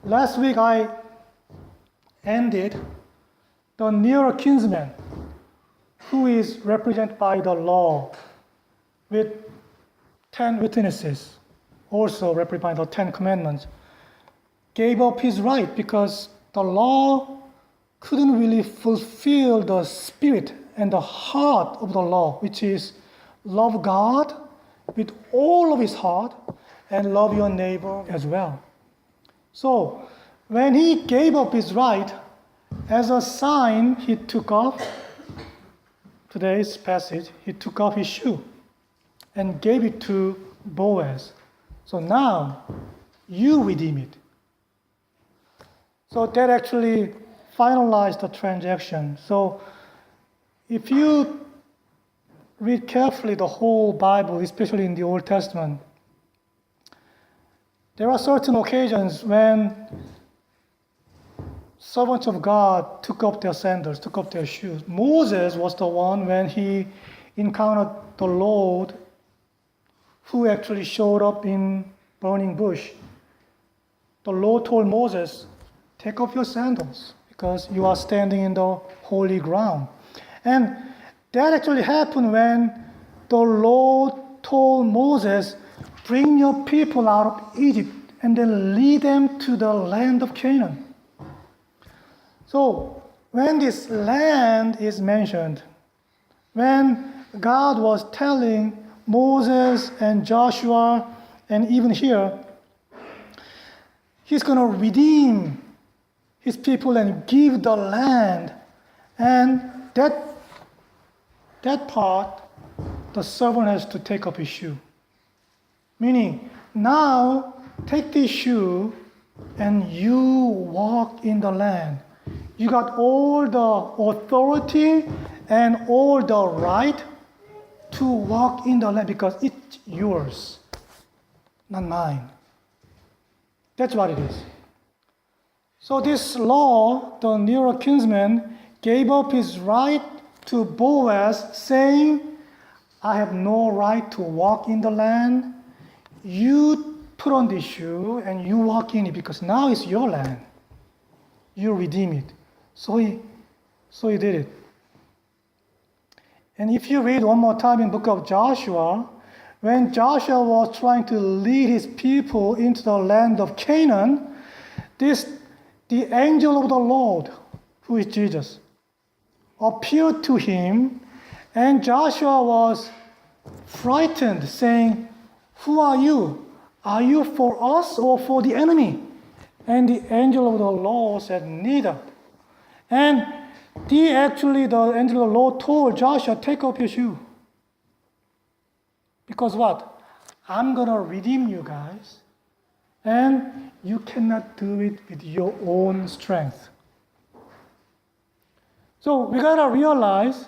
Last week I ended the nearer kinsman, who is represented by the law, with 10 witnesses, also represented by the 10 commandments, gave up his right because the law couldn't really fulfill the spirit and the heart of the law, which is love God with all of his heart and love your neighbor as well. So when he gave up his right, as a sign, he took off, today's passage, he took off his shoe and gave it to Boaz. So now you redeem it. So that actually finalized the transaction. So if you read carefully the whole Bible, especially in the Old Testament, there are certain occasions when servants of God took up their sandals, took up their shoes. Moses was the one when he encountered the Lord who actually showed up in burning bush. The Lord told Moses, take off your sandals because you are standing in the holy ground. And that actually happened when the Lord told Moses, bring your people out of Egypt and then lead them to the land of Canaan. So when this land is mentioned, when God was telling Moses and Joshua, and even here, he's going to redeem his people and give the land. And that part, the servant has to take up his shoe. Meaning, now take this shoe and you walk in the land. You got all the authority and all the right to walk in the land because it's yours, not mine. That's what it is. So this law, the nearer kinsman, gave up his right to Boaz, saying, I have no right to walk in the land. You put on this shoe and you walk in it because now it's your land. You redeem it. So he did it. And if you read one more time in the book of Joshua, when Joshua was trying to lead his people into the land of Canaan, the angel of the Lord, who is Jesus, appeared to him, and Joshua was frightened, saying, who are you? Are you for us or for the enemy? And the angel of the Lord said, neither. And the angel of the Lord told Joshua, take off your shoe. Because what? I'm going to redeem you guys. And you cannot do it with your own strength. So we got to realize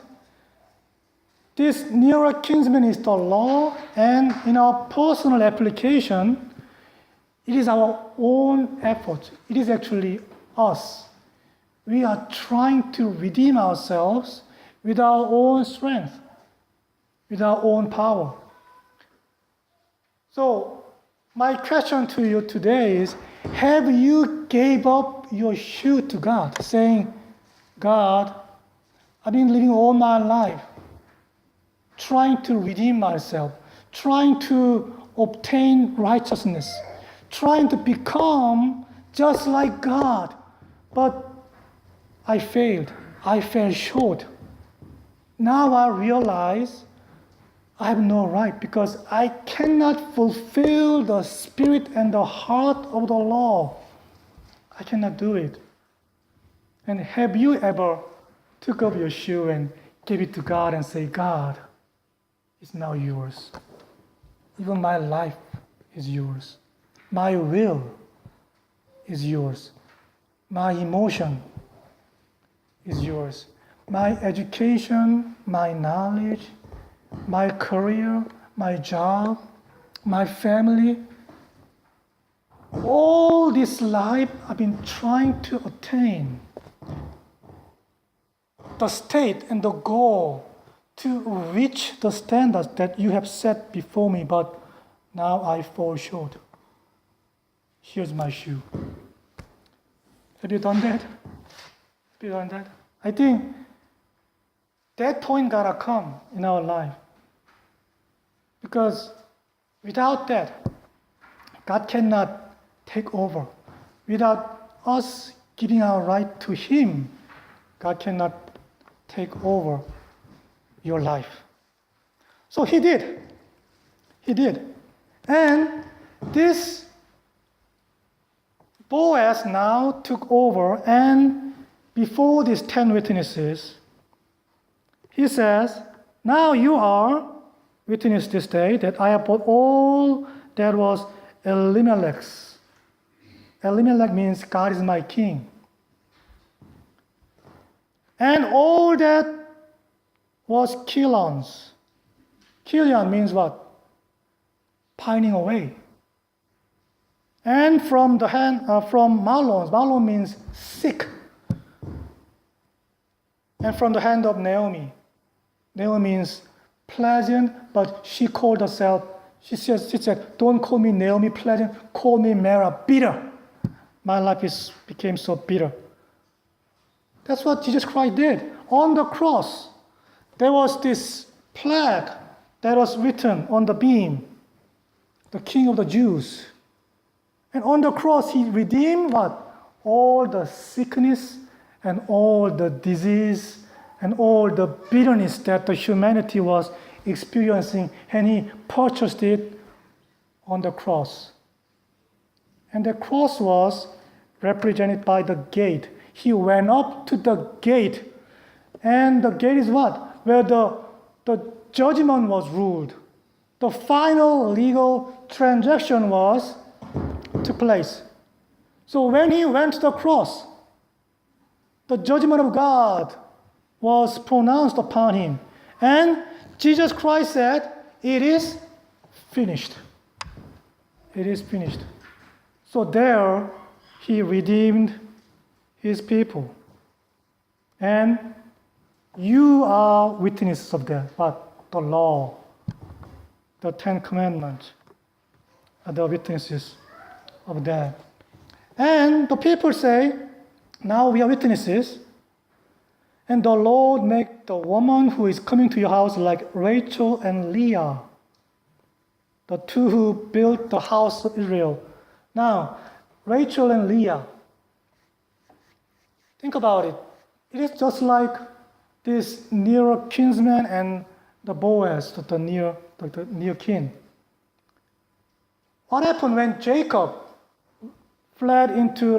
this nearer kinsman is the law, and in our personal application, it is our own effort. It is actually us. We are trying to redeem ourselves with our own strength, with our own power. So my question to you today is, have you gave up your shoe to God, saying, God, I've been living all my life trying to redeem myself, trying to obtain righteousness, trying to become just like God, but I failed. I fell short. Now I realize I have no right because I cannot fulfill the spirit and the heart of the law. I cannot do it. And have you ever took up your shoe and gave it to God and say, God, it's now yours. Even my life is yours. My will is yours. My emotion is yours. My education, my knowledge, my career, my job, my family, all this life I've been trying to attain. The state and the goal to reach the standards that you have set before me, but now I fall short. Here's my shoe. Have you done that? Have you done that? I think that point gotta come in our life. Because without that, God cannot take over. Without us giving our right to Him, God cannot take over your life. So He did. He did. And this Boaz now took over, and before these 10 witnesses, he says, now you are witness this day that I have bought all that was Elimelech's. Elimelech means God is my king. And all that was Chilion's. Chilion means what? Pining away. And from Mahlon's. Mahlon means sick. And from the hand of Naomi. Naomi means pleasant, but she called herself, she said, don't call me Naomi pleasant, call me Mara bitter. My life became so bitter. That's what Jesus Christ did. On the cross, there was this plaque that was written on the beam, the King of the Jews. And on the cross, He redeemed what? All the sickness and all the disease and all the bitterness that the humanity was experiencing, and He purchased it on the cross. And the cross was represented by the gate. He went up to the gate, and the gate is what? Where the judgment was ruled. The final legal transaction took place. So when He went to the cross, the judgment of God was pronounced upon Him. And Jesus Christ said, it is finished. It is finished. So there, He redeemed His people. And you are witnesses of that. But the law, the 10 Commandments, are the witnesses of that. And the people say, now we are witnesses. And the Lord make the woman who is coming to your house like Rachel and Leah, the two who built the house of Israel. Now, Rachel and Leah, think about it. It is just like this near kinsman and the Boaz, the near kin. What happened when Jacob fled into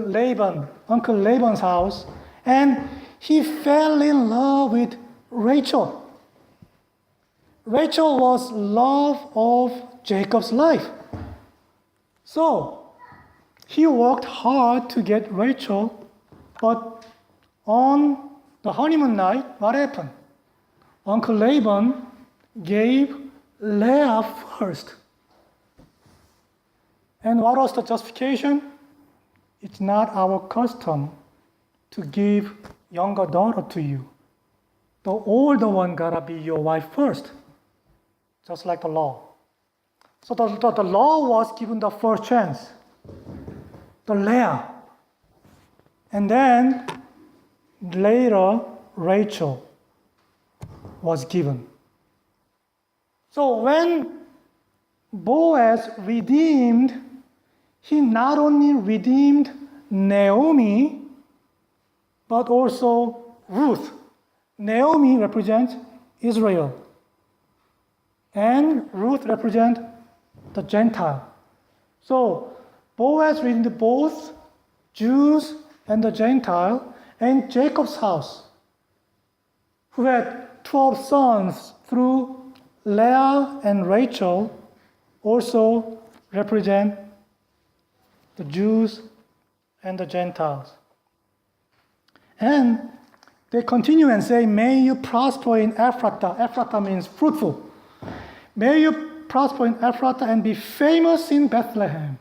Uncle Laban's house, and he fell in love with Rachel? Rachel was love of Jacob's life. So he worked hard to get Rachel, but on the honeymoon night, what happened? Uncle Laban gave Leah first. And what was the justification? It's not our custom to give younger daughter to you. The older one gotta be your wife first, just like the law. So the law was given the first chance, the Leah. And then later, Rachel was given. So when Boaz redeemed, he not only redeemed Naomi, but also Ruth. Naomi represents Israel, and Ruth represents the Gentile. So Boaz redeemed both Jews and the Gentile, and Jacob's house, who had 12 sons through Leah and Rachel, also represent the Jews and the Gentiles. And they continue and say, may you prosper in Ephrathah. Ephrathah means fruitful. May you prosper in Ephrathah and be famous in Bethlehem.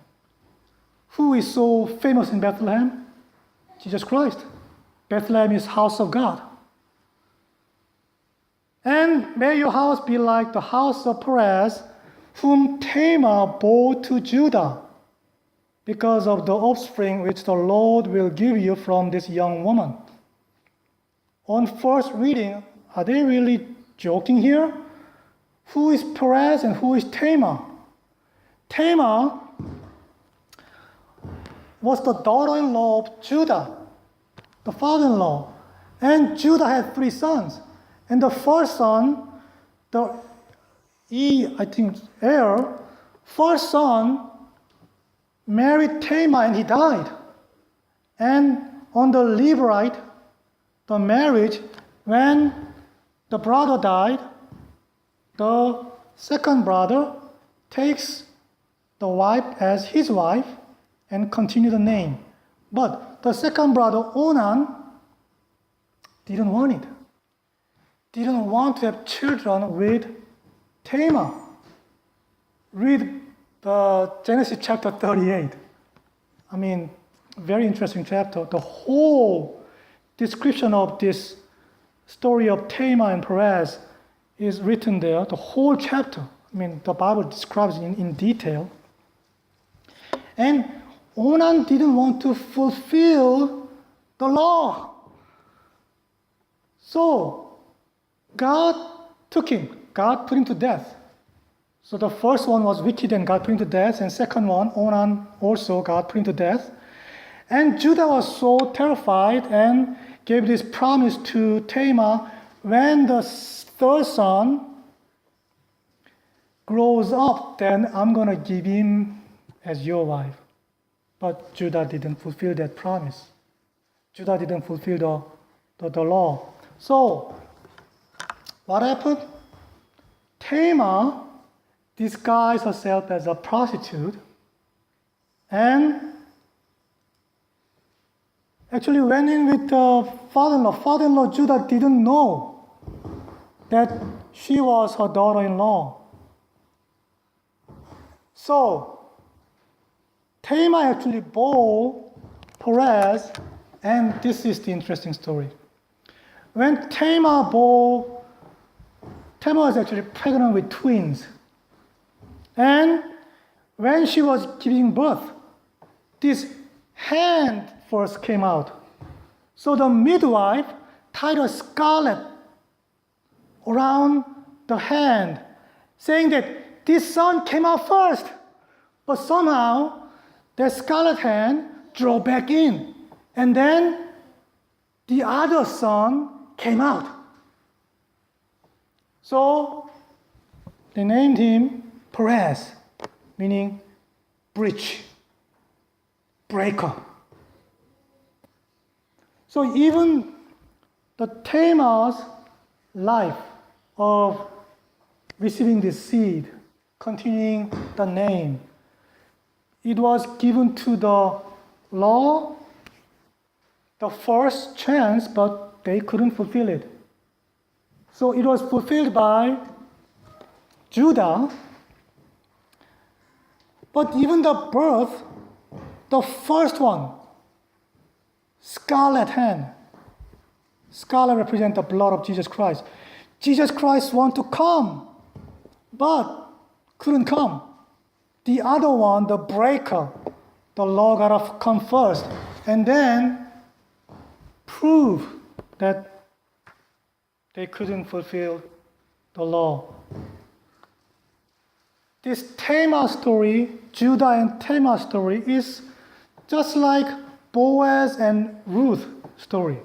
Who is so famous in Bethlehem? Jesus Christ. Bethlehem is house of God. And may your house be like the house of Perez, whom Tamar bore to Judah. because of the offspring which the Lord will give you from this young woman. On first reading, are they really joking here? Who is Perez and who is Tamar? Tamar was the daughter-in-law of Judah, the father-in-law. And Judah had 3 sons. And the first son, first son married Tamar and he died. And on the Levirate, the marriage, when the brother died, the second brother takes the wife as his wife and continue the name. But the second brother, Onan, didn't want it. Didn't want to have children with Tamar. Read the Genesis chapter 38. I mean, very interesting chapter. The whole description of this story of Tamar and Perez is written there, the whole chapter. I mean, the Bible describes it in detail. And Onan didn't want to fulfill the law. So, God took him. God put him to death. So the first one was wicked and God put him to death. And second one, Onan, also God put him to death. And Judah was so terrified and gave this promise to Tamar, when the third son grows up, then I'm going to give him as your wife. But Judah didn't fulfill that promise. Judah didn't fulfill the law. So, what happened? Tamar disguised herself as a prostitute and actually went in with the father-in-law. Father-in-law Judah didn't know that she was her daughter-in-law. So, Tamar actually bore Perez, and this is the interesting story. When Tamar was actually pregnant with twins. And when she was giving birth, this hand first came out. So the midwife tied a scarlet around the hand, saying that this son came out first. But somehow, the scarlet hand drew back in. And then the other son came out. So they named him Perez, meaning breach, breaker. So even the Tamar's life of receiving this seed, continuing the name, it was given to the law the first chance, but they couldn't fulfill it. So it was fulfilled by Judah. But even the birth, the first one, scarlet hand. Scarlet represents the blood of Jesus Christ. Jesus Christ wanted to come, but couldn't come. The other one, the breaker, the law got to come first, and then prove that they couldn't fulfill the law. This Tamar story, Judah and Tamar story, is just like Boaz and Ruth story.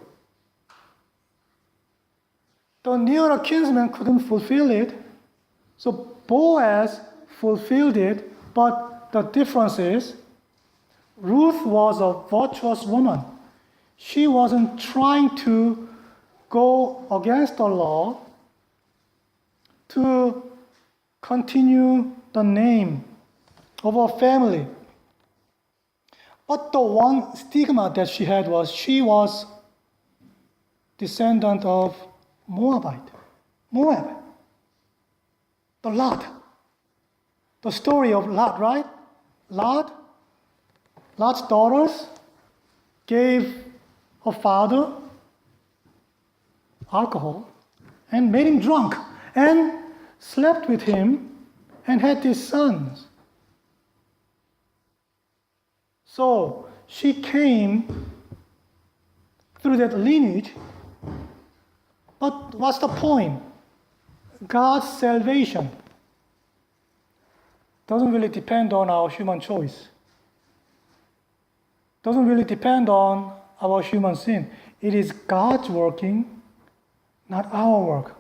The nearer kinsman couldn't fulfill it, so Boaz fulfilled it, but the difference is Ruth was a virtuous woman. She wasn't trying to go against the law to continue the name of her family. But the one stigma that she had was she was descendant of Moab. The Lot. The story of Lot, right? Lot's daughters gave her father alcohol and made him drunk and slept with him and had these sons. So she came through that lineage. But what's the point? God's salvation doesn't really depend on our human choice. Doesn't really depend on our human sin. It is God's working, not our work.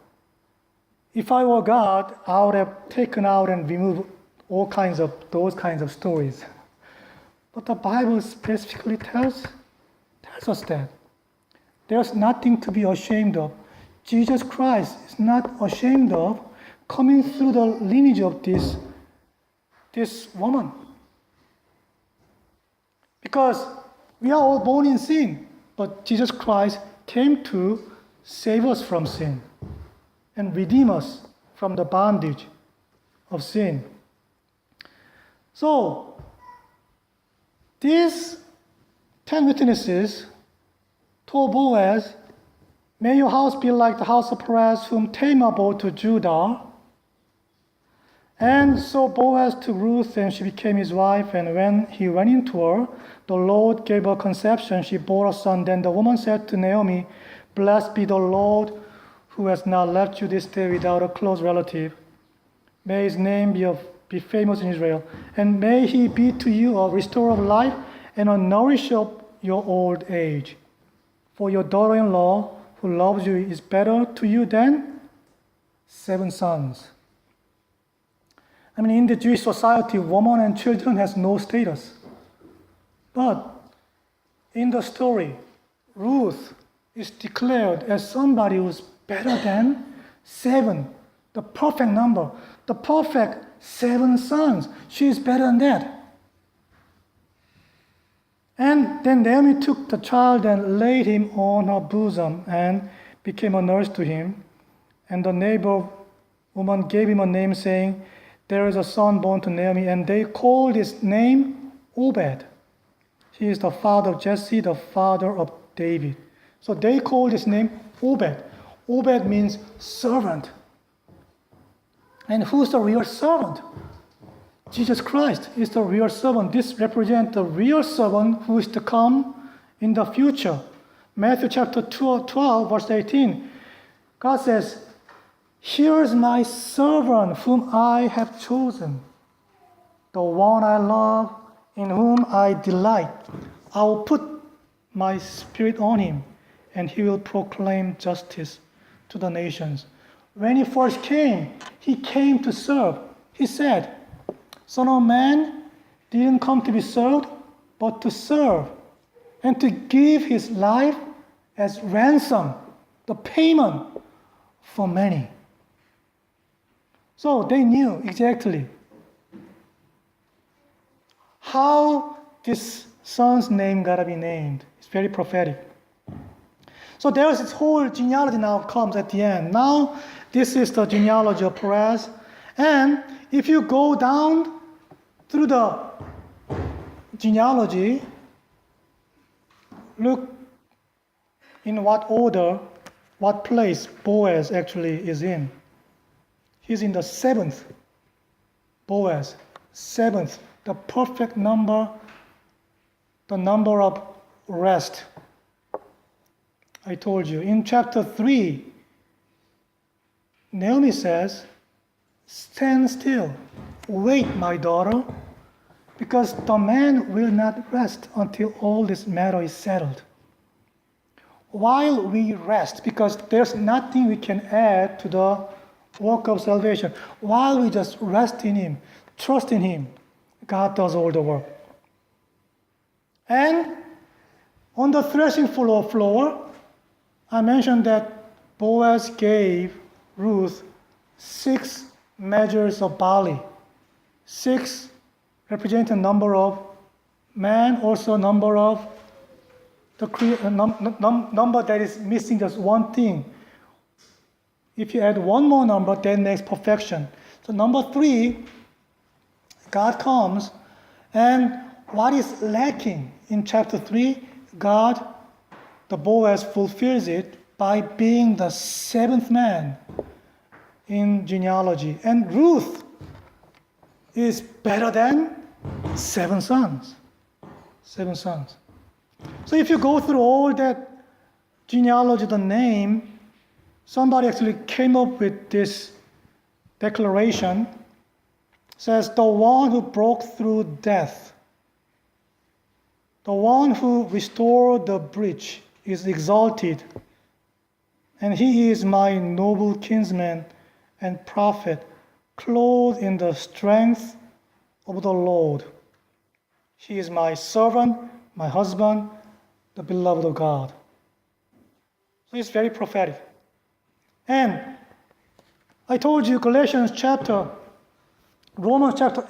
If I were God, I would have taken out and removed all kinds of those kinds of stories. But the Bible specifically tells us that there's nothing to be ashamed of. Jesus Christ is not ashamed of coming through the lineage of this woman. Because we are all born in sin, but Jesus Christ came to save us from sin and redeem us from the bondage of sin. So, these 10 witnesses told Boaz, "May your house be like the house of Perez, whom Tamar bore to Judah." And so Boaz took Ruth, and she became his wife. And when he went into her, the Lord gave her conception. She bore a son. Then the woman said to Naomi, "Blessed be the Lord, who has not left you this day without a close relative. May his name be famous in Israel. And may he be to you a restorer of life and a nourisher of your old age. For your daughter-in-law, who loves you, is better to you than 7 sons." I mean, in the Jewish society, women and children has no status. But in the story, Ruth is declared as somebody who's better than 7, the perfect number, the perfect 7 sons. She is better than that. And then Naomi took the child and laid him on her bosom and became a nurse to him. And the neighbor woman gave him a name, saying, "There is a son born to Naomi." And they called his name Obed. He is the father of Jesse, the father of David. So they called his name Obed. Obed means servant. And who's the real servant? Jesus Christ is the real servant. This represents the real servant who is to come in the future. Matthew chapter 12, verse 18. God says, "Here is my servant whom I have chosen, the one I love, in whom I delight. I will put my spirit on him, and he will proclaim justice to the nations." When he first came, he came to serve. He said, "Son of Man didn't come to be served, but to serve, and to give his life as ransom, the payment for many." So they knew exactly how this son's name gotta be named. It's very prophetic. So there's this whole genealogy now comes at the end. Now, this is the genealogy of Perez. And if you go down through the genealogy, look in what order, what place Boaz actually is in. He's in the 7th. Boaz, 7th, the perfect number, the number of rest. I told you. In chapter 3, Naomi says, "Stand still, wait, my daughter, because the man will not rest until all this matter is settled." While we rest, because there's nothing we can add to the work of salvation, while we just rest in him, trust in him, God does all the work. And on the threshing floor, I mentioned that Boaz gave Ruth 6 measures of barley. 6 represent a number of man, also number of the number that is missing just one thing. If you add one more number, that makes perfection. So number 3, God comes, and what is lacking in chapter 3, God, the Boaz, fulfills it by being the 7th man in genealogy. And Ruth is better than 7 sons. 7 sons. So if you go through all that genealogy, the name, somebody actually came up with this declaration. It says, the one who broke through death, the one who restored the breach is exalted, and he is my noble kinsman and prophet, clothed in the strength of the Lord. He is my servant, my husband, the beloved of God. So it's very prophetic. And I told you Romans chapter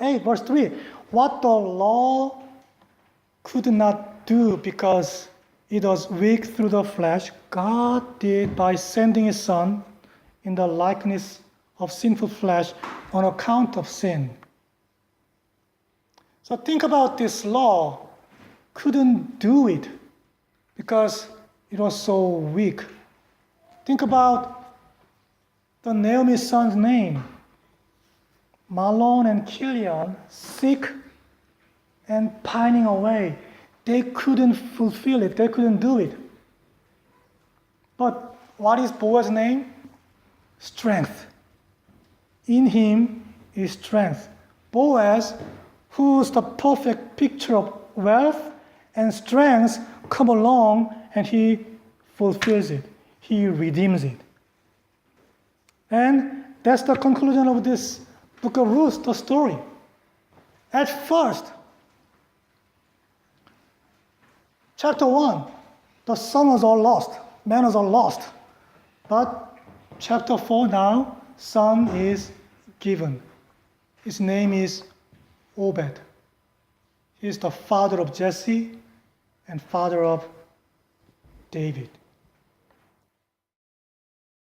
8, verse 3, what the law could not do because it was weak through the flesh, God did by sending his Son in the likeness of sinful flesh on account of sin. So think about this law. Couldn't do it because it was so weak. Think about the Naomi's son's name. Mahlon and Chilion, sick and pining away. They couldn't fulfill it. They couldn't do it. But what is Boaz's name? Strength. In him is strength. Boaz, who's the perfect picture of wealth and strength, come along and he fulfills it. He redeems it. And that's the conclusion of this book of Ruth, the story. At first, chapter 1, the son was all lost, man was all lost. But chapter 4 now, son is given. His name is Obed. He is the father of Jesse and father of David.